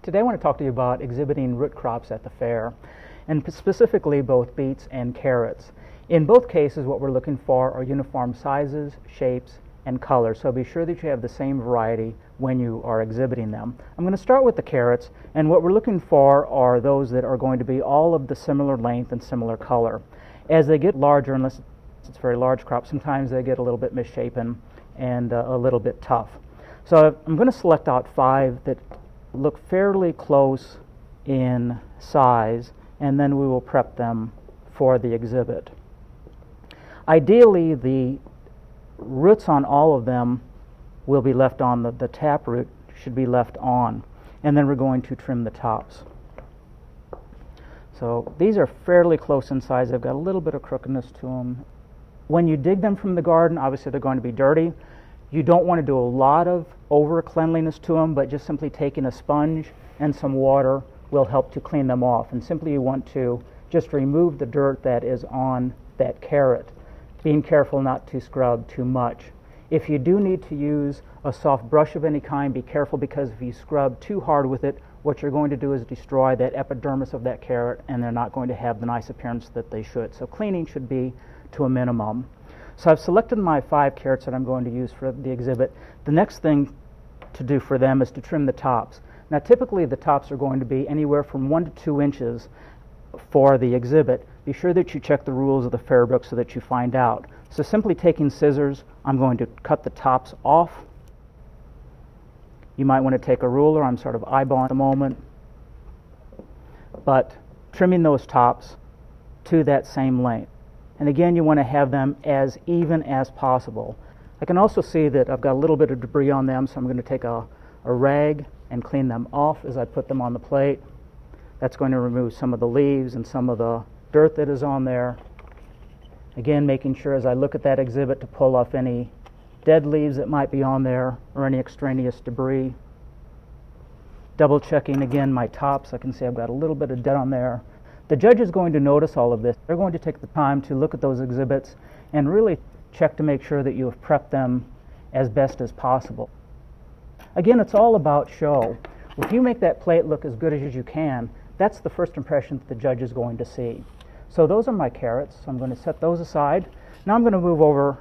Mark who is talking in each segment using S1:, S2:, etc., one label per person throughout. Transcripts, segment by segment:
S1: Today I want to talk to you about exhibiting root crops at the fair, and specifically both beets and carrots. In both cases, what we're looking for are uniform sizes, shapes, and colors, so be sure that you have the same variety when you are exhibiting them. I'm going to start with the carrots, and what we're looking for are those that are going to be all of the similar length and similar color. As they get larger, unless it's a very large crop, sometimes they get a little bit misshapen and a little bit tough. So I'm going to select out 5 that look fairly close in size, and then we will prep them for the exhibit. Ideally, the roots on all of them will be left on, the tap root should be left on, and then we're going to trim the tops. So these are fairly close in size. They've got a little bit of crookedness to them. When you dig them from the garden, obviously they're going to be dirty. You don't want to do a lot of over cleanliness to them, but just simply taking a sponge and some water will help to clean them off. And simply you want to just remove the dirt that is on that carrot, being careful not to scrub too much. If you do need to use a soft brush of any kind, be careful, because if you scrub too hard with it, what you're going to do is destroy that epidermis of that carrot, and they're not going to have the nice appearance that they should. So cleaning should be to a minimum. So I've selected my 5 carrots that I'm going to use for the exhibit. The next thing to do for them is to trim the tops. Now typically the tops are going to be anywhere from 1 to 2 inches for the exhibit. Be sure that you check the rules of the fair book so that you find out. So simply taking scissors, I'm going to cut the tops off. You might want to take a ruler. I'm sort of eyeballing at the moment. But trimming those tops to that same length. And again, you want to have them as even as possible. I can also see that I've got a little bit of debris on them, so I'm going to take a rag and clean them off as I put them on the plate. That's going to remove some of the leaves and some of the dirt that is on there. Again, making sure as I look at that exhibit to pull off any dead leaves that might be on there or any extraneous debris. Double checking again my tops. I can see I've got a little bit of dirt on there. The judge is going to notice all of this. They're going to take the time to look at those exhibits and really check to make sure that you have prepped them as best as possible. Again, it's all about show. If you make that plate look as good as you can, that's the first impression that the judge is going to see. So those are my carrots. So I'm going to set those aside. Now I'm going to move over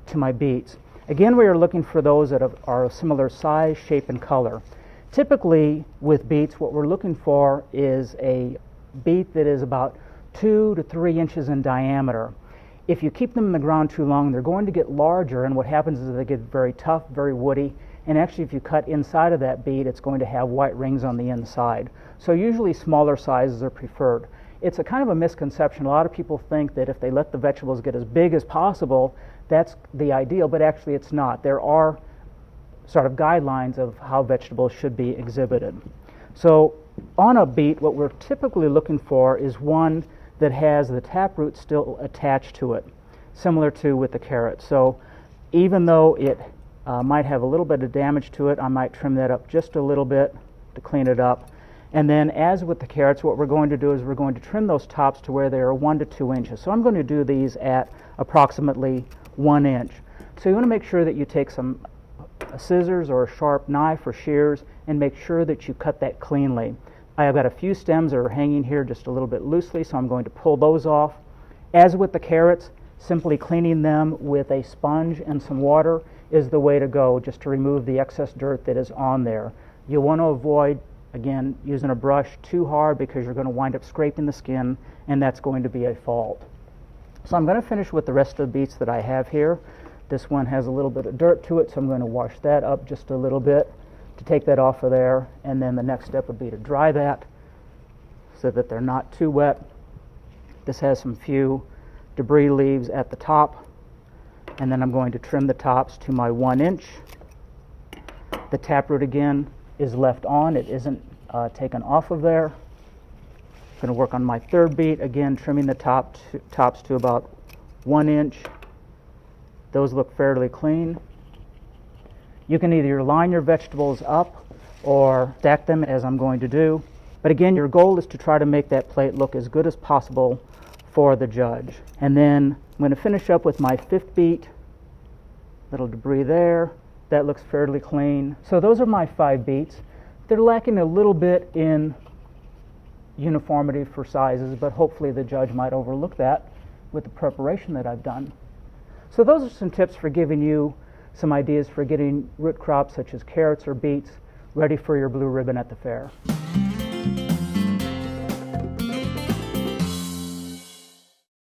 S1: to my beets. Again, we are looking for those that are of similar size, shape, and color. Typically with beets, what we're looking for is a beet that is about 2 to 3 inches in diameter. If you keep them in the ground too long, they're going to get larger, and what happens is they get very tough, very woody, and actually if you cut inside of that beet, it's going to have white rings on the inside. So usually smaller sizes are preferred. It's a kind of a misconception. A lot of people think that if they let the vegetables get as big as possible, that's the ideal, but actually it's not. There are sort of guidelines of how vegetables should be exhibited. So on a beet, what we're typically looking for is one that has the taproot still attached to it, similar to with the carrot. So even though it might have a little bit of damage to it, I might trim that up just a little bit to clean it up. And then as with the carrots, what we're going to do is we're going to trim those tops to where they are 1 to 2 inches. So I'm going to do these at approximately 1 inch. So you want to make sure that you take some scissors or a sharp knife or shears and make sure that you cut that cleanly. I have got a few stems that are hanging here just a little bit loosely, so I'm going to pull those off. As with the carrots, simply cleaning them with a sponge and some water is the way to go, just to remove the excess dirt that is on there. You want to avoid, again, using a brush too hard, because you're going to wind up scraping the skin, and that's going to be a fault. So I'm going to finish with the rest of the beets that I have here. This one has a little bit of dirt to it, so I'm going to wash that up just a little bit to take that off of there, and then the next step would be to dry that so that they're not too wet. This has some few debris leaves at the top, and then I'm going to trim the tops to my 1 inch. The taproot again is left on. It isn't taken off of there. I'm going to work on my third beet, again trimming the tops to about 1 inch. Those look fairly clean. You can either line your vegetables up or stack them as I'm going to do. But again, your goal is to try to make that plate look as good as possible for the judge. And then I'm going to finish up with my 5th beet. Little debris there. That looks fairly clean. So those are my 5 beets. They're lacking a little bit in uniformity for sizes, but hopefully the judge might overlook that with the preparation that I've done. So those are some tips for giving you some ideas for getting root crops such as carrots or beets ready for your blue ribbon at the fair.